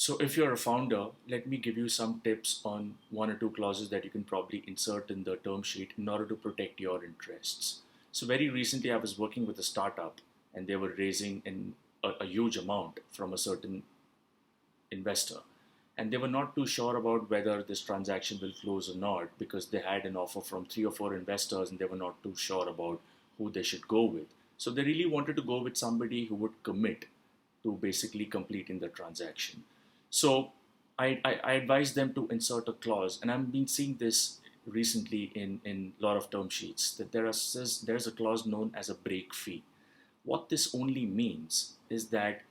So if you're a founder, let me give you some tips on one or two clauses that you can probably insert in the term sheet in order to protect your interests. So very recently, I was working with a startup, and they were raising a huge amount from a certain investor. And they were not too sure about whether this transaction will close or not because they had an offer from three or four investors and they were not too sure about who they should go with. So they really wanted to go with somebody who would commit to basically completing the transaction. So I advised them to insert a clause, and I've been seeing this recently in a lot of term sheets that there's a clause known as a break fee. What this only means is that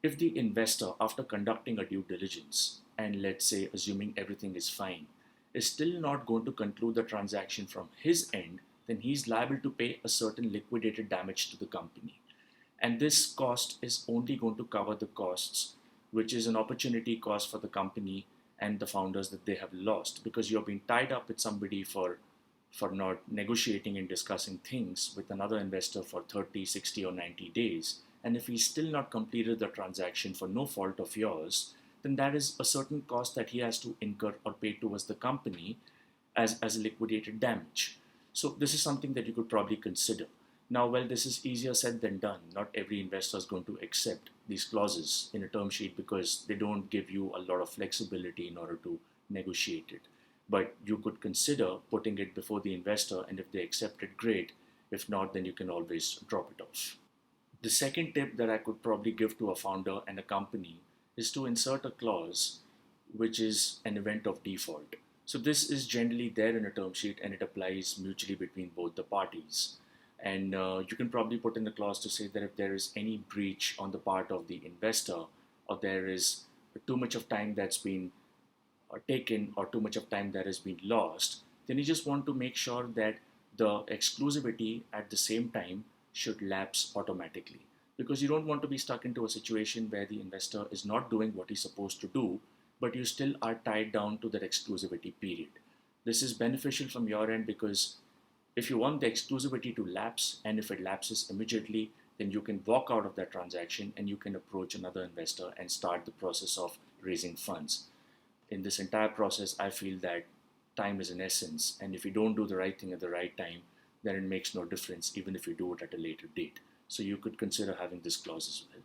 if the investor, after conducting a due diligence and let's say assuming everything is fine, is still not going to conclude the transaction from his end, then he's liable to pay a certain liquidated damage to the company. And this cost is only going to cover the costs, which is an opportunity cost for the company and the founders that they have lost because you're being tied up with somebody for not negotiating and discussing things with another investor for 30, 60, or 90 days. And if he's still not completed the transaction for no fault of yours, then that is a certain cost that he has to incur or pay towards the company as liquidated damage. So this is something that you could probably consider. Now, well, this is easier said than done. Not every investor is going to accept these clauses in a term sheet because they don't give you a lot of flexibility in order to negotiate it. But you could consider putting it before the investor, and if they accept it, great. If not, then you can always drop it off. The second tip that I could probably give to a founder and a company is to insert a clause which is an event of default. So this is generally there in a term sheet and it applies mutually between both the parties. And you can probably put in a clause to say that if there is any breach on the part of the investor or there is too much of time that's been taken or too much of time that has been lost, then you just want to make sure that the exclusivity at the same time should lapse automatically. Because you don't want to be stuck into a situation where the investor is not doing what he's supposed to do, but you still are tied down to that exclusivity period. This is beneficial from your end because if you want the exclusivity to lapse and if it lapses immediately, then you can walk out of that transaction and you can approach another investor and start the process of raising funds. In this entire process, I feel that time is an essence, and if you don't do the right thing at the right time, then it makes no difference, even if you do it at a later date. So you could consider having this clause as well.